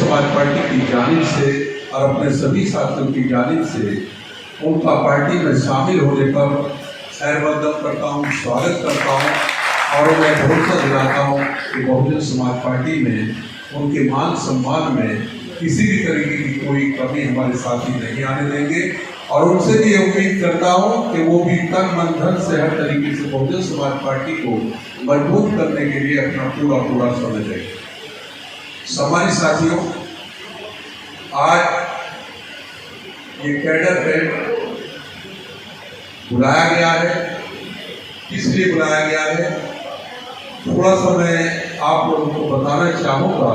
समाज पार्टी की जानिब से और अपने सभी साथियों की जानिब से उनका पार्टी में शामिल होने पर खैरमकदम करता हूँ, स्वागत करता हूँ और मैं भरोसा दिलाता हूँ कि बहुजन समाज पार्टी में उनके मान सम्मान में किसी भी तरीके की कोई कमी हमारे साथी नहीं आने देंगे और उनसे भी उम्मीद करता हूँ कि वो भी तन मन धन से हर तरीके से बहुजन समाज पार्टी को मजबूत करने के लिए अपना पूरा समय देंगे। सम्मानित साथियों, आज ये कैडर है बुलाया गया है, किस लिए बुलाया गया है, थोड़ा सा मैं आप लोगों को बताना चाहूँगा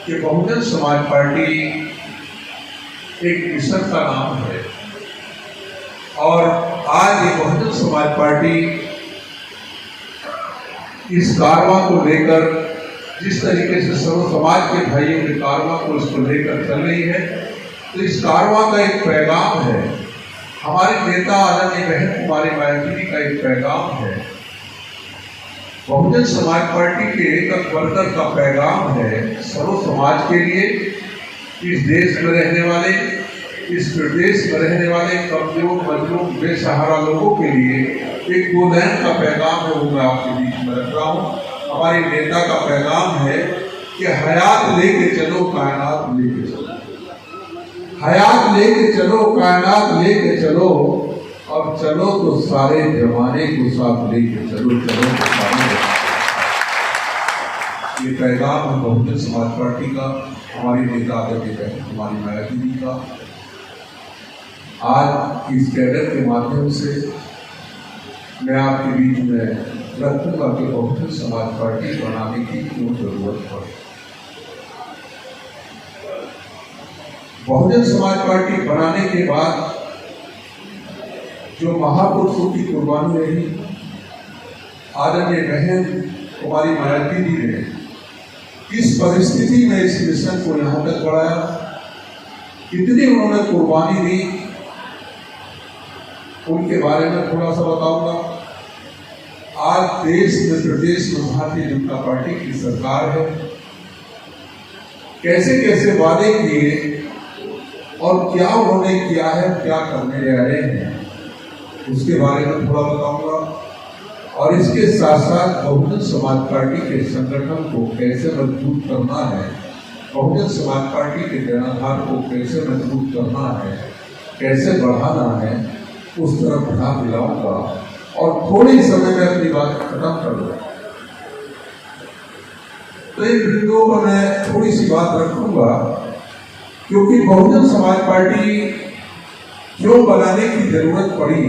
कि बहुजन समाज पार्टी एक मिशन का नाम है और आज ये बहुजन समाज पार्टी इस कारवां को लेकर जिस तरीके से सर्व समाज के भाइयों के कारवां को इसको लेकर चल रही है, तो इस कारवां का एक पैगाम है, हमारे नेता आदरणीय बहन कुमारी मायावती का एक पैगाम है, बहुजन समाज पार्टी के एक वर्कर का पैगाम है सर्व समाज के लिए, इस देश में रहने वाले, इस प्रदेश में रहने वाले कमजोर मजलूम बेसहारा लोगों के लिए एक गोलैन का पैगाम है, वो मैं आपके बीच में रख रहा हूँ। हमारे नेता का पैगाम है कि हयात लेके चलो कायनात लेके चलो, हयात लेके चलो कायनात लेके चलो, अब चलो तो सारे जमाने को साथ लेके चलो, चलो तो सारे। ये पैगाम है बहुजन समाज पार्टी का, हमारी नेता आदरणीय बहन कुमारी मायावती का। आज इस कैडर के माध्यम से मैं आपके बीच में रखूंगा कि बहुजन समाज पार्टी बनाने की क्यों जरूरत पड़ी। बहुजन समाज पार्टी बनाने के बाद जो महापुरुषों की कुर्बानी रही, आदरणीय बहन कुमारी मायावती जी ने किस परिस्थिति में इस मिशन को यहाँ तक बढ़ाया, कितनी उन्होंने कुर्बानी दी, उनके बारे में थोड़ा सा बताऊंगा। आज देश में प्रदेश में भारतीय जनता पार्टी की सरकार है, कैसे कैसे वादे किए और क्या उन्होंने किया है, क्या करने जा रहे हैं, उसके बारे में थोड़ा बताऊंगा और इसके साथ साथ बहुजन समाज पार्टी के संगठन को कैसे मजबूत करना है, बहुजन समाज पार्टी के जनाधार को कैसे मजबूत करना है, कैसे बढ़ाना है, उस तरफ ध्यान दिलाऊंगा और थोड़ी समय में अपनी बात खत्म कर दूंगा। तो इन बिंदुओं पर मैं थोड़ी सी बात रखूंगा, क्योंकि बहुजन समाज पार्टी क्यों बनाने की जरूरत पड़ी।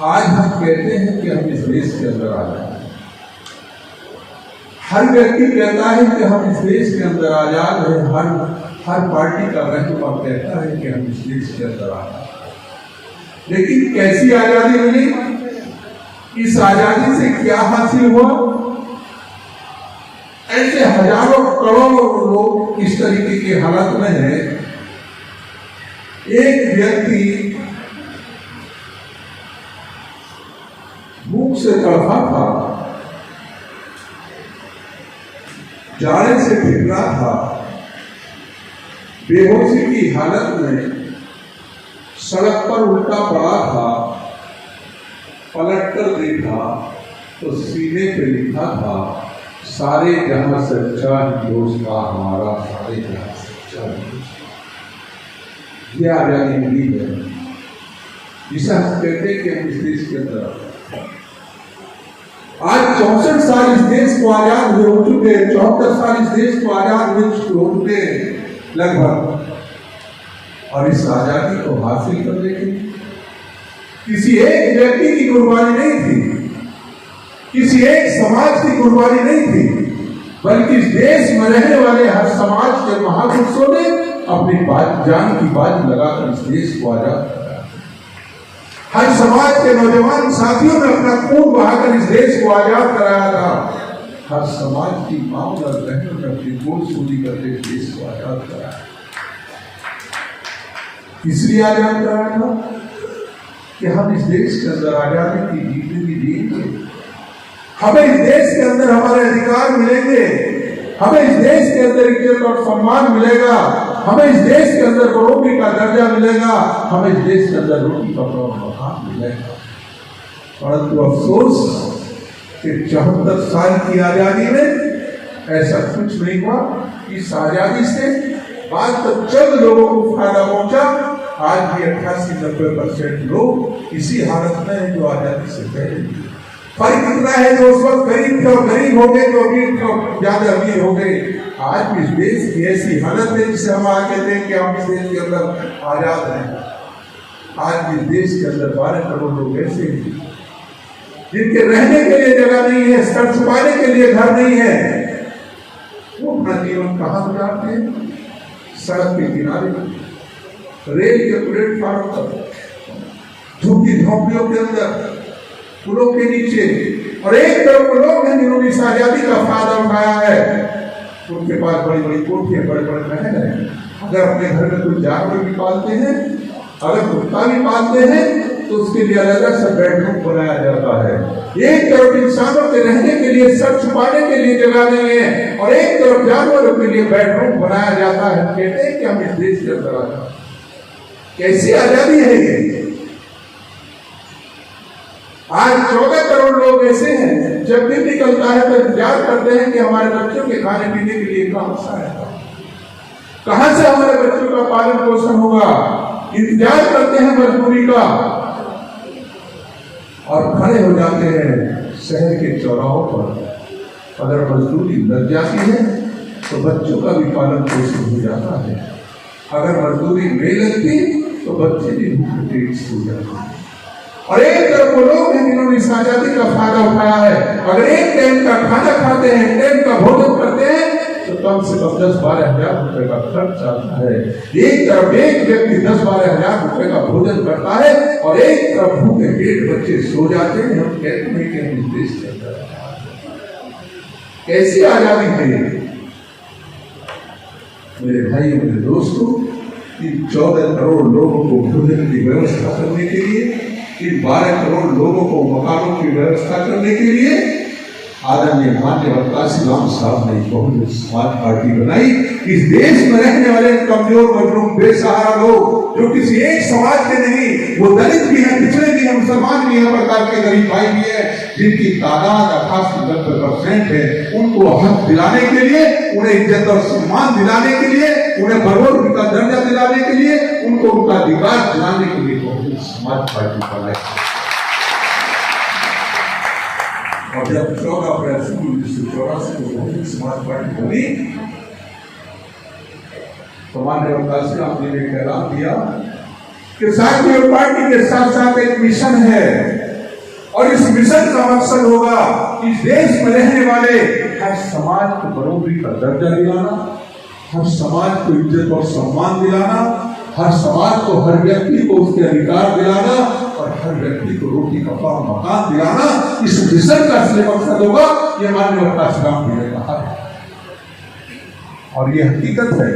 आज हम कहते हैं कि हम इस देश के अंदर आ जाए, हर व्यक्ति कहता है कि हम इस देश के अंदर आजाद हैं, हर पार्टी का रहनुमा कहता है कि हम इस देश के अंदर आ जाए, लेकिन कैसी आजादी मिली, इस आजादी से क्या हासिल हुआ। ऐसे हजारों करोड़ों लोग इस तरीके की हालत में हैं, एक व्यक्ति भूख से तड़पा था, जाड़े से फिर था, बेहोशी की हालत में सड़क पर उल्टा पड़ा था, पलट कर देखा तो सीने पे लिखा था, सारे जहां सच्चा हिंदुस्तान का हमारा, सारे जहां सच्चा हिंदुस्तान। ये आजादी मिली है, जिसे हम कहते हैं कि हम इस देश के अंदर आज 64 साल इस देश को आजाद हो चुके, 74 साल इस देश को आजाद हो चुके लगभग, और इस आजादी को हासिल करने के किसी एक व्यक्ति की कुर्बानी नहीं थी, किसी एक समाज की कुर्बानी नहीं थी, बल्कि इस देश में रहने वाले हर समाज के महापुरुषों ने अपनी जान की बाजी लगाकर इस देश को आजाद कराया। हर समाज के नौजवान साथियों ने अपना खून बहाकर इस देश को आजाद कराया था, हर समाज की माओं और बहनों ने अपनी गोद सूदी करके इस देश को आजाद कराया। इसलिए आजाद कराया था कि हम इस देश के अंदर आजादी की जिंदगी जिएंगे, हमें इस देश के अंदर हमारे अधिकार मिलेंगे, हमें इस देश के अंदर इज्जत और सम्मान मिलेगा, हमें इस देश के अंदर बढ़ोतरी का दर्जा मिलेगा, हमें इस देश के अंदर रोटी कपड़ा और मकान मिलेगा। परंतु अफसोस कि 74 साल की आजादी में ऐसा कुछ नहीं हुआ। इस आजादी से बाद तो चंद लोगों को फायदा पहुंचा। आज भी 88-90% लोग इसी हालत में है जो आजादी से पहले। फर्क इतना है जो उस वक्त गरीब थे और गरीब हो गए, जो अमीर थे और ज्यादा अमीर हो गए। आज भी इस देश की ऐसी हालत है जिसे हम आज कहते हैं कि हम इस देश के अंदर आजाद हैं। आज भी इस देश के अंदर 12 करोड़ लोग ऐसे हैं जिनके रहने के लिए जगह नहीं है, सर छुपाने के लिए घर नहीं है। वो अपना जीवन कहाँ गुजारते हैं? सड़क के किनारे, रेल के प्लेटफार्म पर, झुग्गी झोंपड़ियों के अंदर, पुलों के नीचे। और एक तरफ वो लोग हैं जिन्होंने इस आजादी का फायदा उठाया है। उनके पास बड़ी बड़ी कोठियां, बड़े बड़े महल हैं। अगर अपने घर में कोई जानवर भी पालते हैं, अगर कुत्ता भी पालते हैं, तो उसके लिए अलग से बेडरूम बनाया जाता है। एक तरफ इंसानों के रहने के लिए, सर छुपाने के लिए जगह नहीं है, और एक तरफ जानवरों के लिए बेडरूम बनाया जाता है। कहते हैं कि हम इस देश के अंदर आजाद। कैसी आजादी है ये? आज 14 करोड़ लोग ऐसे हैं, जब दिन निकलता है तो इंतजार करते हैं कि हमारे बच्चों के खाने पीने के लिए कहां से आएगा, कहां से हमारे बच्चों का पालन पोषण होगा। इंतजार करते हैं मजबूरी का, और खड़े हो जाते हैं शहर के चौराहों पर। अगर मजदूरी लग जाती है तो बच्चों का भी पालन पोषण हो जाता है। अगर मजदूरी नहीं लगती तो बच्चे भी भूखे पेट सो जाते हैं। और एक तरफ वो लोग हैं जिन्होंने इस आजादी का फायदा उठाया है। अगर एक टाइम का खाना खाते हैं, टाइम का भोजन करते हैं, तो कम से कम 10-12 हजार रुपए का खर्च आता है। एक तरफ एक व्यक्ति 10-12 हजार रुपए का भोजन करता है, और एक तरफ भूखे पेट बच्चे सो जाते हैं। हम कहते हैं कि हम इस देश के अंदर कैसी आजादी है? मेरे भाई, मेरे दोस्तों, इन 14 करोड़ लोगों को भोजन की व्यवस्था करने के लिए, इन 12 करोड़ लोगों को मकानों की व्यवस्था करने के लिए आदरणीय माननीय काशीराम साहब ने बहुजन समाज पार्टी बनाई। इस देश में रहने वाले कमजोर, मजलूम, बेसहारा लोग जो किसी एक समाज के नहीं, वो दलित भी हैं, पिछड़े भी हैं, मुसलमान भी हैं, प्रकार के गरीब भाई भी है, जिनकी तादाद 88-90% है, उनको हक दिलाने के लिए, उन्हें इज्जत और सम्मान दिलाने के लिए, उन्हें बढ़ोतरी का दर्जा दिलाने के लिए, उनको उनका अधिकार दिलाने के लिए बहुजन समाज पार्टी बनाई। और जब 14 अप्रैल 1984 को बहुजन समाज पार्टी बनी, तो माननीय काशीराम जी ने ऐलान दिया कि साथियों, पार्टी के साथ साथ एक मिशन है, और इस मिशन का मकसद होगा इस देश में रहने वाले हर समाज को बढ़ोतरी का दर्जा दिलाना, हर समाज को इज्जत और सम्मान दिलाना, हर समाज को, हर व्यक्ति को उसके अधिकार दिलाना, और हर व्यक्ति को रोटी कपड़ा और मकान दिलाना। इस मिशन का असली मकसद होगा, ये माननीय काशीराम जी ने कहा है, और ये हकीकत है।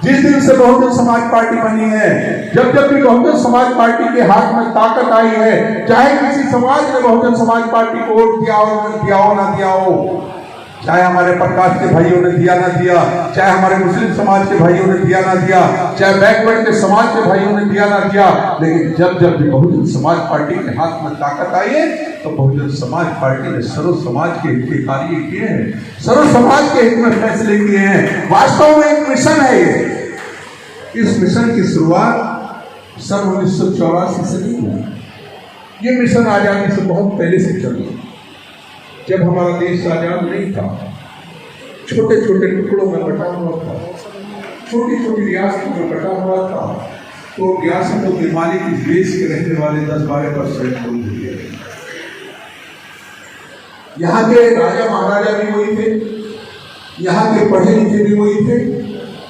जिस दिन से बहुजन समाज पार्टी बनी है, जब जब भी बहुजन समाज पार्टी के हाथ में ताकत आई है, चाहे किसी समाज ने बहुजन समाज पार्टी को वोट दिया हो ना दिया हो, चाहे हमारे प्रकाश के भाइयों ने दिया ना दिया, चाहे हमारे मुस्लिम समाज के भाइयों ने दिया ना दिया, चाहे बैकवर्ड के समाज के भाइयों ने दिया ना दिया, लेकिन जब जब भी बहुजन समाज पार्टी के हाथ में ताकत आई है, तो बहुजन समाज पार्टी ने सर्व समाज के हित के कार्य किए हैं, सर्व समाज के हित में फैसले किए हैं। वास्तव में एक मिशन है ये। इस मिशन की शुरुआत सन 1984 से नहीं हुई। ये मिशन आजादी से बहुत पहले से चल रही। जब हमारा देश आजाद नहीं था, छोटे छोटे टुकड़ों में बटा हुआ था, छोटी छोटी रियासतों में बटा हुआ था, तो रियासतों के मालिक इस देश के रहने वाले 10-12% लोग थे। यहाँ के राजा महाराजा भी वही थे, यहाँ के पढ़े लिखे भी वही थे,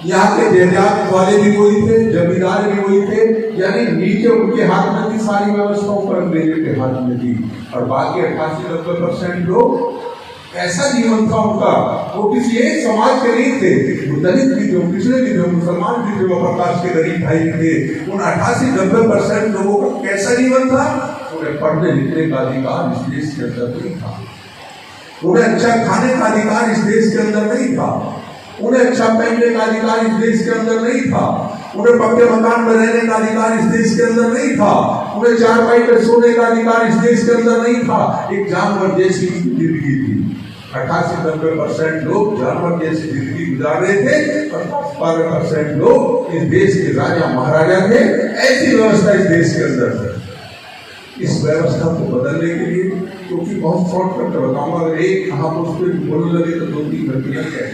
यहाँ के जायदाद वाले भी वही थे, जमींदार भी वही थे। यानी नीचे उनके हाथ में थी सारी व्यवस्था, ऊपर अंग्रेजों के हाथ में थी। और बाकी 88-90% लोग ऐसा जीवन था उनका, वो किसी एक समाज के नहीं थे। वो दलित भी थे, पिछड़े भी थे, मुसलमान भी थे, वो प्रकाश के गरीब भाई भी थे। उन 88-90% लोगों का कैसा जीवन था? उन्हें पढ़ने लिखने का अधिकार इस देश के अंदर नहीं था। उन्हें अच्छा खाने का अधिकार इस देश के अंदर नहीं था, उन्हें अच्छा पहनने का अधिकार इस देश के अंदर नहीं था, उन्हें पक्के मकान में रहने का अधिकार इस देश के अंदर नहीं था, उन्हें चारपाई पर सोने का अधिकार इस देश के अंदर नहीं था। एक जानवर जैसी जिंदगी थी। 88-90% लोग जानवर जैसी जिंदगी गुजार रहे थे और 12% लोग इस देश के राजा महाराजा थे। ऐसी व्यवस्था इस देश के अंदर थी। इस व्यवस्था को बदलने के लिए, क्योंकि बहुत शॉर्टकट बताऊंगा, अगर एक कहा उस पर बोलने लगे तो 2-3 घंटे लग जाए,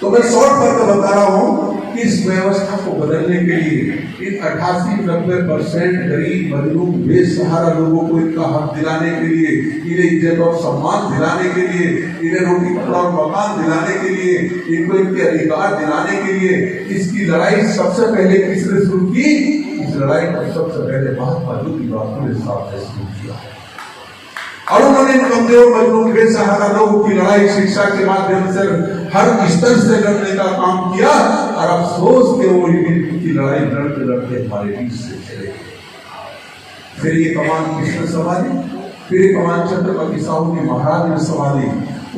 तो मैं शॉर्टकट बता रहा हूं कि इस व्यवस्था को बदलने के लिए इन 88-90% गरीब मजलूम बेसहारा लोगों को इनका हक दिलाने के लिए, इन्हें इज्जत और सम्मान दिलाने के लिए, इन्हें रोटी कपड़ा और मकान दिलाने के लिए, इनको इनके अधिकार दिलाने के लिए इसकी लड़ाई सबसे पहले किसने शुरू की? इस लड़ाई को सबसे पहले महात्मा ज्योतिबा फुले साहब ने शुरू किया और उन्होंने इन कमजोर मजलूम बेसहारा लोगों की लड़ाई शिक्षा के माध्यम से हर स्तर से लड़ने का काम किया और अफसोस के वो की लड़ाई लड़ते लड़ते हमारे बीच से चले गए। फिर ये कमान किसने संभाली? फिर ये कमान छत्रपति साहू जी महाराज ने संभाली।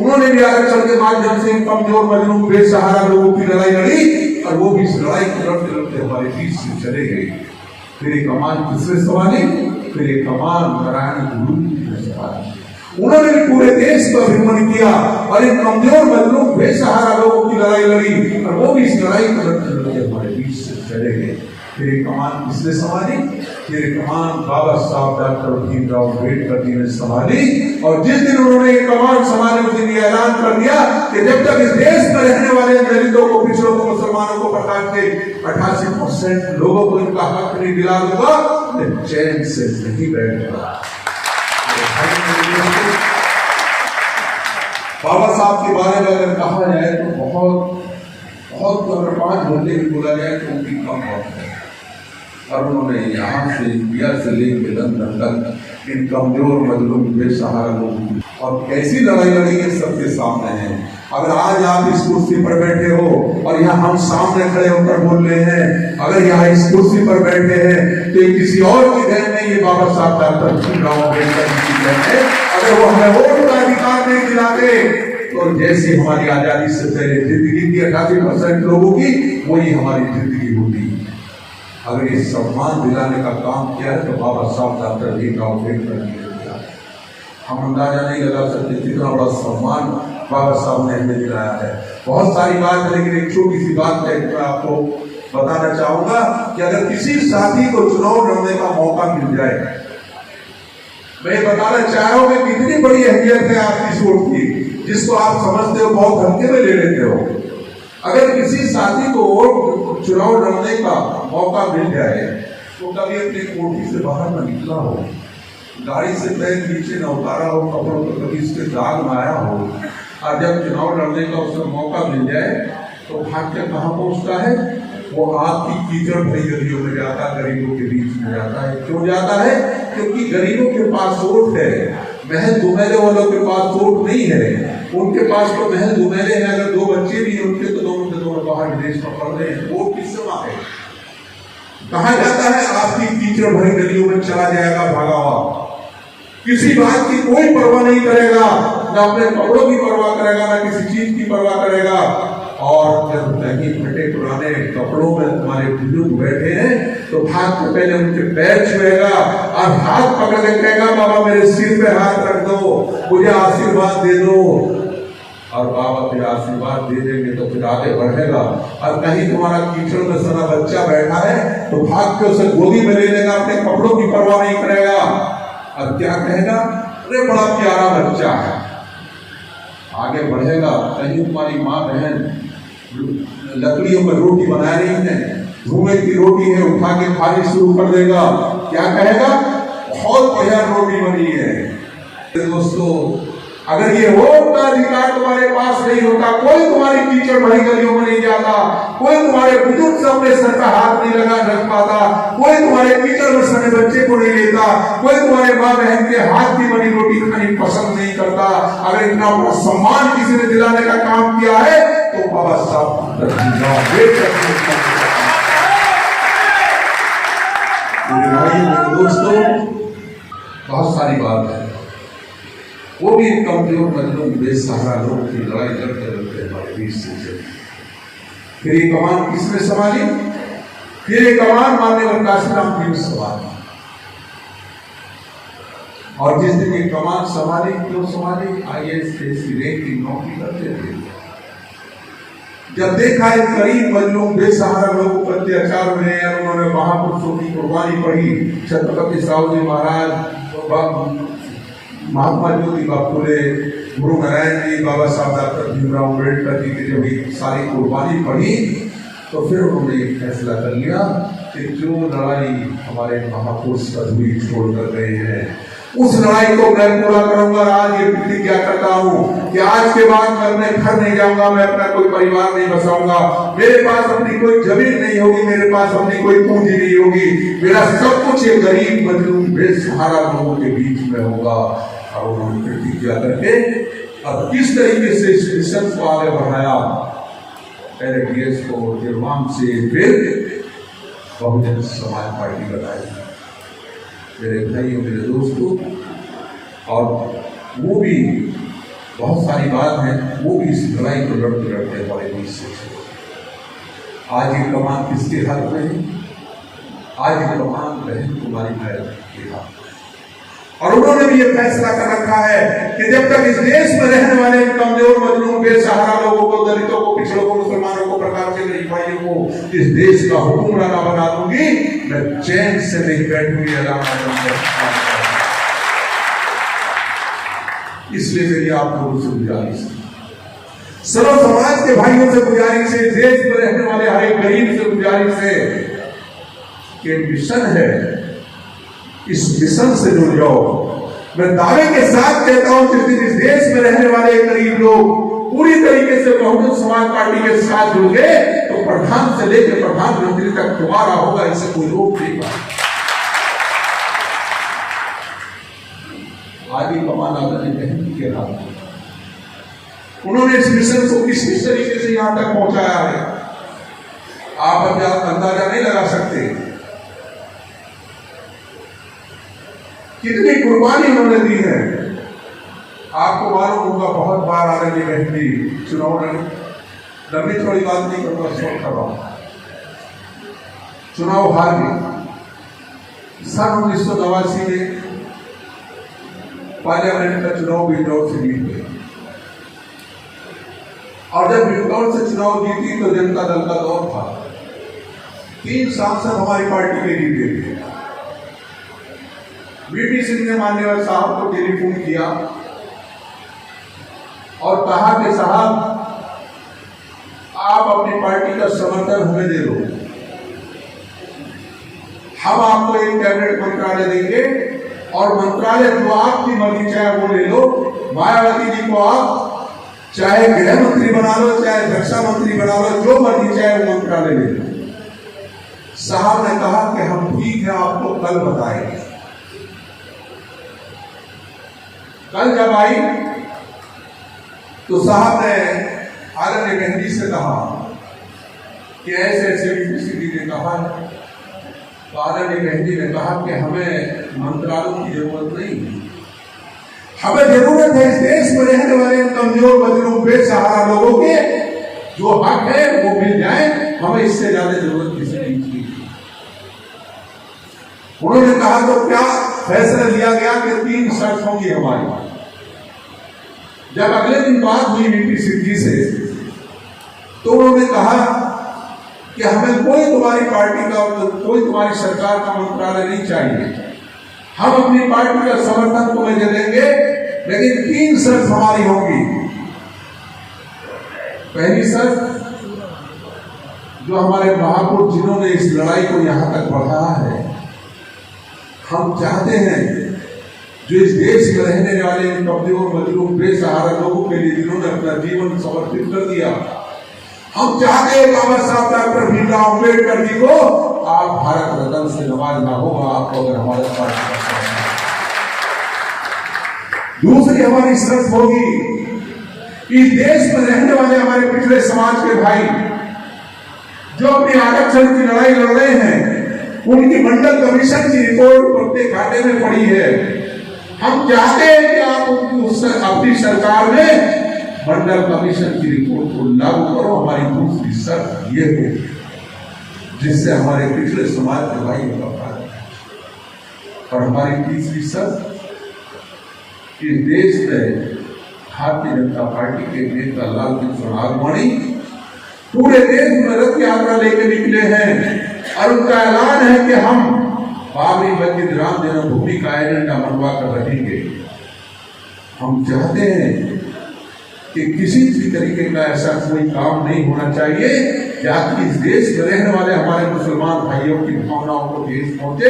उन्होंने भी आरक्षण के माध्यम से इन कमजोर मजलूम बेसहारा लोगों की लड़ाई लड़ी और वो भी इस लड़ाई को लड़ते लड़ते हमारे बीच से चले गए। फिर ये कमान किसने संभाली? फिर ये कमान नारायण गुरु ने संभाली। उन्होंने भी पूरे देश का भ्रमण किया और इन कमजोर मजलूम बेसहारा लोगों की लड़ाई लड़ी और वो भी इस लड़ाई को लड़ते लड़ते हमारे बीच से चले गए। फिर ये कमान किसने संभाली? फिर ये कमान बाबा साहब डॉक्टर भीमराव अम्बेडकर जी ने संभाली और जिस दिन उन्होंने ये कमान संभाली उस दिन ये ऐलान कर दिया कि जब तक इस देश में रहने वाले दलितों को, पिछड़ों को, मुसलमानों को, प्रकार के 88% लोगों को इनका हक नहीं दिला दूंगा, मैं चैन से नहीं बैठूंगा। बाबा साहब के बारे में अगर कहा जाए तो बहुत अगर 5 घंटे भी बोला जाए तो उनकी कम बात है। और उन्होंने यहाँ से इंडिया से लेकर लंदन तक इन कमजोर मजलूम बेसहारा लोगों की और कैसी लड़ाई लड़ी है सबके सामने है। अगर आज आप इस कुर्सी पर बैठे हो और यहाँ हम सामने खड़े होकर बोल रहे हैं, अगर यहाँ इस कुर्सी पर बैठे हैं तो ये किसी और की देन नहीं, ये बाबा साहब डॉक्टर भीमराव अम्बेडकर की देन है। अगर वो हमें वोट का अधिकार नहीं दिलाते तो जैसे हमारी आजादी से पहले जिंदगी थी 88% लोगों की, वही हमारी जिंदगी होती। अगर ये सम्मान दिलाने का काम किया है तो बाबा साहब डॉक्टर भीमराव अम्बेडकर ने किया। हम अंदाजा नहीं लगा सकते कितना बड़ा सम्मान बाबा साहब ने हमें दिलाया है। बहुत सारी बात है, लेकिन एक छोटी सी बात है मैं आपको बताना चाहूंगा कि अगर किसी साथी को चुनाव लड़ने का मौका मिल जाए, मैं बताना चाह रहा हूं कि कितनी बड़ी अहमियत है आपकी वोट की, जिसको आप समझते हो बहुत हल्के में ले लेते हो। अगर किसी साथी को चुनाव लड़ने का मौका मिल जाए तो कभी अपनी कोठी से बाहर न निकला हो, गाड़ी से पैर नीचे न उतारा हो, कपड़ों पर कभी इसके दाग न आया हो, और जब चुनाव लड़ने का उसे मौका मिल जाए तो भाग के कहाँ पहुंचता है? वो आपकी कीचड़ भरी गलियों में जाता है, गरीबों के बीच में जाता है। क्यों जाता है? क्योंकि गरीबों के पास वोट है, महल दुमेले वालों के पास वोट नहीं है। उनके पास तो महल दुमेले हैं, अगर 2 बच्चे भी हैं उनके तो दोनों के दोनों बाहर विदेश में पढ़ रहे हैं। वोट किस समय है? कहा जाता है आपकी कीचड़ भरी गलियों में चला जाएगा भागा हुआ, किसी बात की कोई परवाह नहीं करेगा, ना अपने कपड़ों की परवाह करेगा, ना किसी चीज की परवाह करेगा। और जब कहीं फटे पुराने कपड़ों में तुम्हारे बुजुर्ग बैठे हैं तो भाग के पहले उनके पैर छुएगा और हाथ पकड़ के कहेगा बाबा मेरे सिर पे हाथ रख दो, मुझे आशीर्वाद दे दो। और बाबा फिर आशीर्वाद दे देंगे तो फिर आगे बढ़ेगा। और कहीं तुम्हारा कीचड़ में सना बच्चा बैठा है तो भाग के उसे गोदी में ले लेगा, अपने कपड़ों की परवाह नहीं करेगा और क्या कहेगा, अरे बड़ा प्यारा बच्चा है। आगे बढ़ेगा, कहीं तुम्हारी माँ बहन लकड़ियों में रोटी बना रही है, धुएं की रोटी है, उठा के खानी शुरू कर देगा, क्या कहेगा, बहुत बढ़िया रोटी बनी है। दोस्तों अगर ये वोट का अधिकार तुम्हारे पास नहीं होता, कोई तुम्हारी कीचड़ भरी गलियों में नहीं जाता, कोई तुम्हारे बुजुर्ग से अपने सर का हाथ नहीं लगा रख पाता, कोई तुम्हारे कीचड़ में सने बच्चे को नहीं लेता, कोई तुम्हारे माँ बहन के हाथ की बनी रोटी खानी पसंद नहीं करता। अगर इतना बड़ा सम्मान किसी ने दिलाने का काम किया है तो बाबा साहब दोस्तों बहुत सारी बात है। वो भी कमजोर मजलूम बेसहारा लोग की लड़ाई लड़ते लड़ते हमारे बीच से चली। फिर ये कमान किसने संभाली? फिर ये कमान मान्यवर काशीराम की संभाली। और जिस दिन ये कमान संभाली, क्यों संभाली? IAS रैंक की नौकरी करते थे। जब देखा एक गरीब मजलूम बेसहारा लोगों पर अत्याचार हुए हैं, उन्होंने महापुरुषों की कुर्बानी पड़ी, छत्रपति साहू जी महाराज, महात्मा ज्योतिबा फुले, गुरु नारायण जी, बाबा साहब डॉक्टर भीमराव अम्बेडकर जी की जब सारी कुर्बानी पड़ी, तो फिर उन्होंने एक फैसला कर लिया कि जो लड़ाई हमारे महापुरुष अधूरी छोड़कर गए हैं, उस लड़ाई को मैं पूरा करूंगा। आज ये प्रतिज्ञा करता हूँ कि आज के बाद मैं अपने घर नहीं जाऊंगा, मैं अपना कोई परिवार नहीं बसाऊंगा, मेरे पास अपनी कोई जमीन नहीं होगी, मेरे पास अपनी कोई पूंजी नहीं होगी, मेरा सब कुछ ये गरीब मजलूम बेसहारा लोगों के बीच में होगा। और उन्होंने प्रतिज्ञा करके अब किस तरीके से इस मिशन को आगे बढ़ाया, पहले DS को निर्माण से फिर बहुजन समाज पार्टी बनाई। मेरे भाइयों, मेरे दोस्तों, और वो भी बहुत सारी बात है, वो भी इस लड़ाई को लड़ते लड़ते हमारे बीच से चले। आज ये कमान किसके हाथ में है? आज ये कमान बहन कुमारी मैडम के हाथ में। और उन्होंने भी ये फैसला कर रखा है कि जब तक इस देश में रहने वाले कमजोर मजलूम बेसहारा लोगों को, दलितों को, पिछड़ों को, मुसलमानों को, प्रकार के गरीब भाइयों को इस देश का हुक्मरान बना दूंगी, मैं चैन से नहीं बैठूंगी। इसलिए मेरी आप लोगों से गुजारिश है, सर्व समाज के भाइयों से गुजारिश है, देश में रहने वाले हर एक गरीब से गुजारिश है कि मिशन है, इस मिशन से जुड़ जाओ। मैं दावे के साथ कहता हूं, जिस दिन इस देश में रहने वाले गरीब लोग पूरी तरीके से बहुजन समाज पार्टी के साथ जुड़ गए, तो प्रधान से लेकर प्रधानमंत्री तक तुम्हारा होगा, इसे कोई रोक नहीं पाएगा। आगे कमान आदरणीय बहन के हाथ में, उन्होंने इस मिशन को किस तरीके से यहां तक पहुंचाया है, आप अंदाजा नहीं लगा सकते। कितनी कुर्बानी उन्होंने दी है, आपको मालूम होगा। बहुत बार आदरणीय बहन जी चुनाव लंबी थोड़ी बात नहीं करूंगा, शोर कर रहा हूं, चुनाव हार गए। सन 1989 में पार्लियामेंट का चुनाव बिजनौर से जीत गए, और जब बिजनौर से चुनाव जीती तो जनता दल का दौर था, 3 सांसद हमारी पार्टी के जीते थे। VP सिंह ने मान्यवर साहब को टेलीफोन किया और कहा कि साहब, आप अपनी पार्टी का समर्थन हमें दे दो, हम आपको एक कैबिनेट मंत्रालय देंगे, और मंत्रालय जो आपकी मर्जी चाहे वो ले लो। मायावती जी को आप चाहे गृह मंत्री बना लो, चाहे रक्षा मंत्री बना लो, जो मर्जी चाहे वो मंत्रालय ले लो। साहब ने कहा कि हम ठीक है, आपको कल बताएंगे। कल जब आई तो साहब ने आदरणीय बहन जी से कहा कि ऐसे ऐसे VP जी ने कहा है। तो आदरणीय बहन जी ने कहा कि हमें मंत्रालयों की जरूरत नहीं, हमें जरूरत है इस देश में रहने वाले कमजोर मजलूम बेसहारा लोगों के जो हक है वो मिल जाए, हमें इससे ज्यादा जरूरत किसी चीज की। उन्होंने कहा तो क्या फैसला लिया गया कि 3 शर्त होंगी हमारी। जब अगले दिन बात हुई VP सिंह जी से, तो उन्होंने कहा कि हमें कोई तुम्हारी पार्टी का, कोई तुम्हारी सरकार का मंत्रालय नहीं चाहिए, हम अपनी पार्टी का समर्थन तुम्हें दे देंगे, लेकिन 3 शर्त हमारी होंगी। पहली शर्त, जो हमारे महापुरुष जिन्होंने इस लड़ाई को यहां तक बढ़ाया है, हम चाहते हैं जो इस देश में रहने वाले कमजोर मजलूम बेसहारा लोगों के लिए जिन्होंने अपना जीवन समर्पित कर दिया, हम चाहते हैं बाबा साहब डॉक्टर भीमराव अम्बेडकर जी को आप भारत रत्न से नवाजना होगा, आपको अगर हमारे पास। दूसरी हमारी शर्त होगी कि देश में रहने वाले हमारे पिछड़े समाज के भाई जो अपने आरक्षण की लड़ाई लड़ रहे हैं, उनकी मंडल कमीशन की रिपोर्ट प्रत्येक खाते में पड़ी है। हम चाहते हैं कि आप अपनी सरकार में मंडल कमीशन की रिपोर्ट को लागू करो। हमारी दूसरी शर्त ये हो जिससे हमारे पिछले समाज के भाइयों का फायदा है। और हमारी तीसरी शर्त, इस देश में भारतीय जनता पार्टी के नेता लालकृष्ण आडवाणी पूरे देश में रथ यात्रा लेकर निकले हैं और उनका ऐलान है कि हम बाबरी मस्जिद राम जन्मभूमि का एजेंडा मनवा कर रहेंगे। हम चाहते हैं कि किसी भी तरीके का ऐसा कोई काम नहीं होना चाहिए ताकि इस देश में रहने वाले हमारे मुसलमान भाइयों की भावनाओं को ठेस पहुंचे।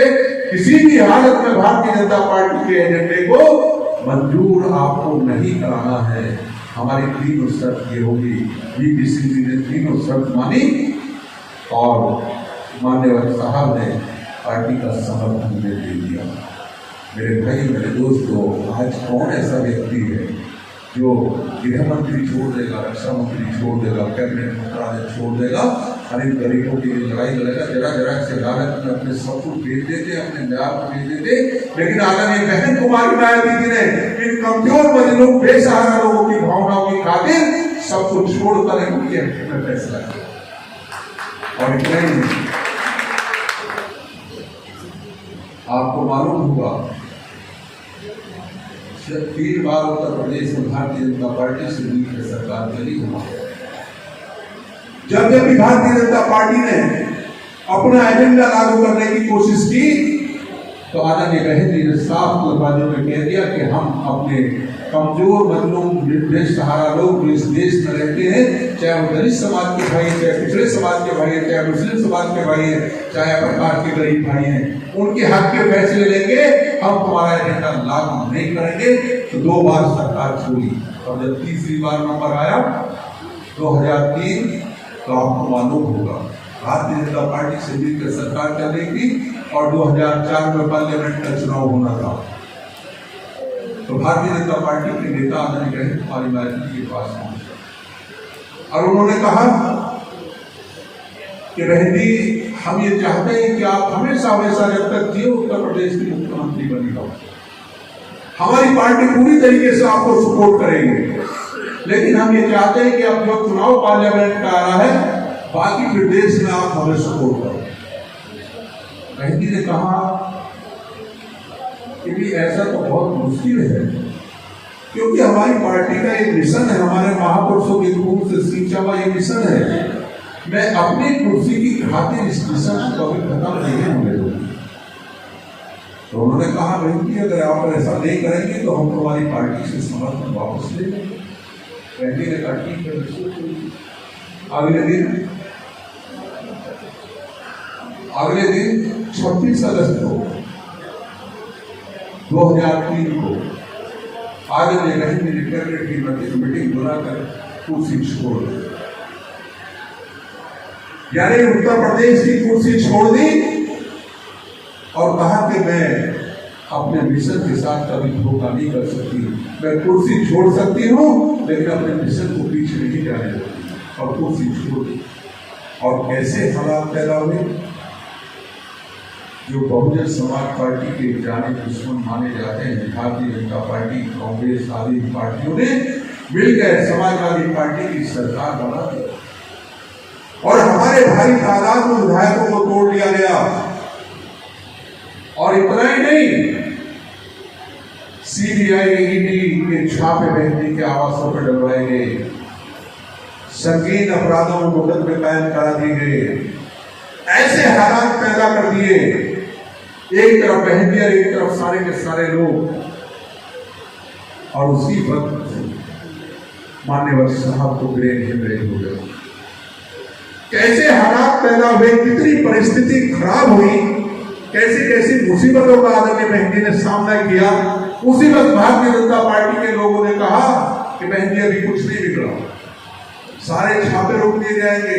किसी भी हालत में भारतीय जनता पार्टी के एजेंडे को मंजूर आपको नहीं कराना है। हमारी तीनों शर्त ये होगी। बीपीसीसी ने तीनों शर्त मानी और मान्यवर साहब ने पार्टी का समर्थन दे दिया। मेरे भाई, मेरे दोस्तों, आज कौन ऐसा व्यक्ति है जो गृह मंत्री छोड़ देगा, रक्षा मंत्री छोड़ देगा, कैबिनेट मंत्रालय छोड़ देगा और इन गरीबों के लिए लड़ाई लड़ेगा? जरा जरा से अदालत में अपने सब कुछ भेज देते, अपने न्याय को भेज देते, लेकिन आदरणीय बहन कुमारी मायावती ने इन कमजोर मजलूम बेसहारा लोगों की भावनाओं की खातिर सब कुछ छोड़कर उनके हक में फैसला किया। और इतना ही नहीं, आपको मालूम होगा 3 बार उत्तर प्रदेश में भारतीय जनता पार्टी से मिलकर सरकार चली। जब जब भी भारतीय जनता पार्टी ने अपना एजेंडा लागू करने की कोशिश की तो आदरणीय बहन जी ने साफ लफ्जों में कह दिया कि हम अपने कमजोर मजलूम बेसहारा लोग जो इस देश में रहते हैं, चाहे वो दलित समाज के भाई हैं, चाहे पिछड़े समाज के भाई हैं, चाहे मुस्लिम समाज के भाई हैं, चाहे प्रकार के गरीब भाई हैं, उनके हक के फैसले लेंगे। हम तुम्हारा एजेंडा लागू नहीं करेंगे। तो 2 बार सरकार छोड़ी और जब तीसरी बार नंबर आया 2003 तो आपको मालूम होगा भारतीय जनता पार्टी से मिलकर सरकार चलेगी और 2004 में पार्लियामेंट का चुनाव होना था। तो भारतीय जनता पार्टी के नेता आदरणीय बहन कुमारी मायावती के पास पहुंचे और उन्होंने कहा कि बहन जी, हम ये चाहते हैं कि आप हमेशा हमेशा जब तक जियो उत्तर प्रदेश की मुख्यमंत्री बनी रहो। हमारी पार्टी पूरी तरीके से आपको सपोर्ट करेगी, लेकिन हम ये चाहते हैं कि अब जो चुनाव पार्लियामेंट का आ रहा है, बाकी फिर देश में आप हमें सपोर्ट करो। बहन जी ने कहा कि भी ऐसा तो बहुत मुश्किल है, क्योंकि हमारी पार्टी का एक मिशन है, हमारे महापुरुषों के खून से सींचा हुआ एक मिशन है। मैं अपनी कुर्सी की खातिर इस मिशन को कभी खत्म नहीं होने दूंगी। तो उन्होंने कहा, बहन जी, अगर आप ऐसा नहीं करेंगे तो हम तुम्हारी पार्टी से समर्थन वापस ले लेंगे। बहन जी ने कहा, ठीक है। अगले दिन 26 अगस्त को 2003 को आदरणीय बहन जी ने कैबिनेट की मीटिंग बुलाकर कुर्सी छोड़ दी, यानी उत्तर प्रदेश की कुर्सी छोड़ दी और कहा कि मैं अपने मिशन के साथ कभी धोखा नहीं कर सकती। मैं कुर्सी छोड़ सकती हूँ लेकिन अपने मिशन को पीछे नहीं जाने देती, और कुर्सी छोड़ दी। और कैसे हालात पैदा हुए? जो बहुजन समाज पार्टी के जाने दुश्मन माने जाते हैं, भारतीय जनता पार्टी, कांग्रेस आदि पार्टियों ने मिलकर समाजवादी पार्टी की सरकार बना दी और हमारे भारी तादाद में विधायकों को तोड़ दिया गया। और इतना ही नहीं, सीबीआई ईडी के छापे बहन जी के आवासों पर डलवाए गए, संगीन अपराधों में मुकदमे कायम करा दिए गए, ऐसे हालात पैदा कर दिए, एक तरफ बहन जी और एक तरफ सारे के सारे लोग। और उसी वक्त मान्यवर साहब को ग्रेन हेमरेज हो गया। कैसे हालात पैदा हुए, कितनी परिस्थिति खराब हुई, कैसी कैसी मुसीबतों का आदरणीय बहन जी ने सामना किया। उसी वक्त भारतीय जनता पार्टी के लोगों ने कहा कि बहन जी अभी कुछ नहीं बिगड़ा, सारे छापे रोक दिए जाएंगे,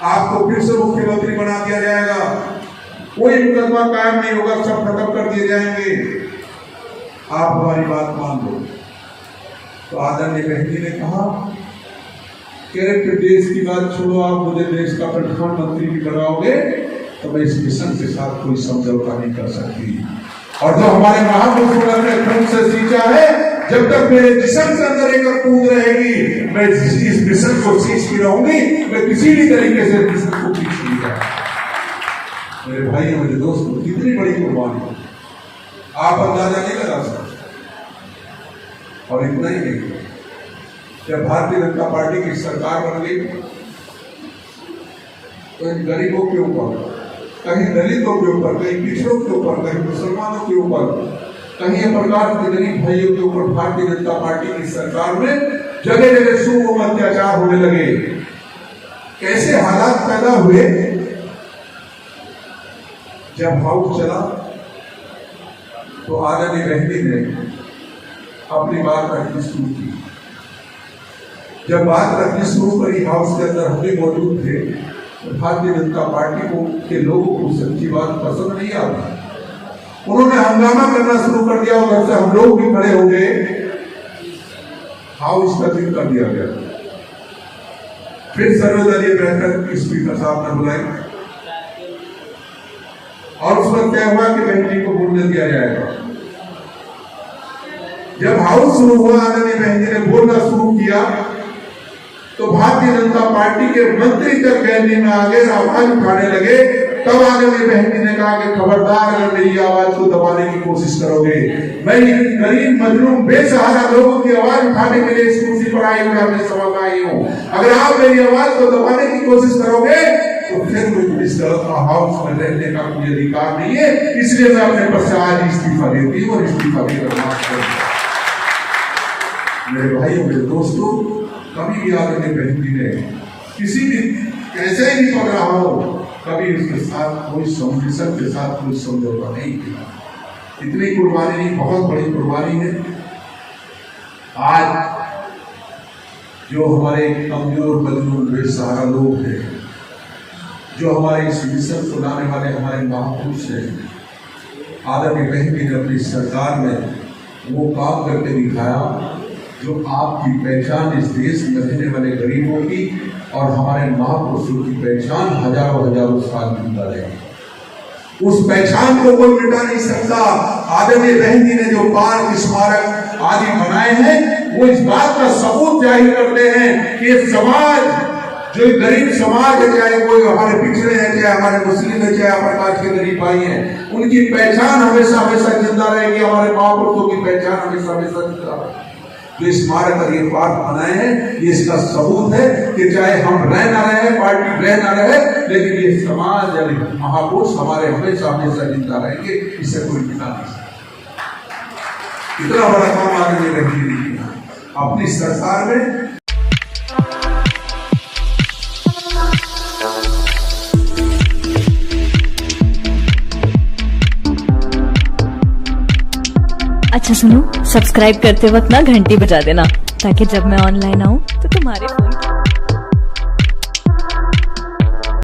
आपको फिर से मुख्यमंत्री बना दिया जाएगा, कोई मुकदमा कायम नहीं होगा, सब खत्म कर दिए जाएंगे, आप हमारी बात मान लो। तो आदरणीय बहन जी ने कहा कि अरे देश की बात छोड़ो, आप मुझे देश का प्रधानमंत्री भी बनाओगे तो मैं इस मिशन के साथ कोई समझौता नहीं कर सकती। और जो हमारे महापुरुषों ने अपने खून से सींचा है, जब तक मेरे जिस्म के अंदर एक कूद रहेगी, मैं इस मिशन को सींचती रहूंगी, मैं किसी भी तरीके से मिशन को पीछे नहीं जाऊंगा। मेरे भाई मेरे दोस्तों, कितनी बड़ी कुर्बानी आप अंदाजा नहीं लगा सकते। और इतना ही नहीं, जब भारतीय जनता पार्टी की सरकार बन गई तो इन गरीबों के ऊपर, कहीं दलितों के ऊपर, कहीं पिछड़ों के ऊपर, कहीं मुसलमानों के ऊपर, कहीं प्रकार के गरीब भाइयों के ऊपर भारतीय जनता पार्टी की सरकार में जगह जगह शुरू अत्याचार होने लगे। कैसे हालात पैदा हुए? जब हाउस चला तो आदरणीय बहनी ने अपनी बात रखनी शुरू की। जब बात रखनी शुरू करी, हाउस के अंदर हम भी मौजूद थे, तो भारतीय जनता पार्टी को के लोगों को सच्ची बात पसंद नहीं आती। उन्होंने हंगामा करना शुरू कर दिया, उधर से हम लोग भी खड़े हो गए, हाउस स्थगित कर दिया गया। फिर सर्वदलीय बैठक स्पीकर साहब ने बुलाई और उस पर क्या हुआ कि बहनी को बोलने दिया जाएगा। जब हाउस शुरू हुआ, आदरणीय बहनी ने बोलना शुरू किया तो भारतीय जनता पार्टी के मंत्री तक गैलरी में आगे आवाज उठाने लगे। तब आदरणीय बहनी ने कहा कि खबरदार, अगर मेरी आवाज को दबाने की कोशिश करोगे, मैं गरीब मजलूम बेसहारा लोगों की आवाज उठाने के लिए इस कुर्सी पर आई हूँ, अपने सभा में आई हूँ। अगर आप मेरी आवाज को दबाने की कोशिश करोगे तो फिर मुझे इस हाउस में रहने का कोई अधिकार नहीं है। इसलिए मैं अपने पद से आज इस्तीफा देती हूँ और इस्तीफा देकर मेरे भाइयों मेरे दोस्तों, कभी भी आदरणीय बहनी ने किसी भी कैसे ही पढ़ रहा हो, कभी उसके साथ कोई मिशन के साथ कोई समझौता नहीं किया। इतनी कुर्बानी नहीं, बहुत बड़ी कुर्बानी है। आज जो हमारे कमजोर मजबूर बेसहारा लोग हैं, जो हमारे इस मिशन को लाने वाले हमारे महापुरुष हैं, आदरणीय बहनी ने अपनी सरकार में वो काम करके दिखाया जो आपकी पहचान इस देश में रहने वाले गरीबों की और हमारे महापुरुषों की पहचान हजारों साल जिंदा रहेगी। उस पहचान को कोई मिटा नहीं सकता। आदरणीय बहनी ने जो पार्क, स्मारक आदि बनाए हैं, वो इस बात का सबूत जाहिर करते हैं कि ये समाज, जो गरीब समाज है, चाहे कोई हमारे पिछड़े हैं, चाहे हमारे मुस्लिम है, चाहे हमारे कास्ट के गरीब भाई हैं, उनकी पहचान हमेशा जिंदा रहेगी। हमारे महापुरुषों की पहचान हमेशा जिंदा रहेगी। जो स्मारक और ये पार्क बनाए हैं, ये इसका सबूत है कि चाहे हम रह ना रहे, पार्टी रह ना रहे, लेकिन ये समाज यानी महापुरुष हमारे हमेशा जिंदा रहेंगे। इसे कोई मिटा नहीं सकता। इतना बड़ा काम आदमी ने किया अपनी सरकार में। अच्छा सुनो, सब्सक्राइब करते वक्त ना घंटी बजा देना, ताकि जब मैं ऑनलाइन आऊँ तो तुम्हारे फोन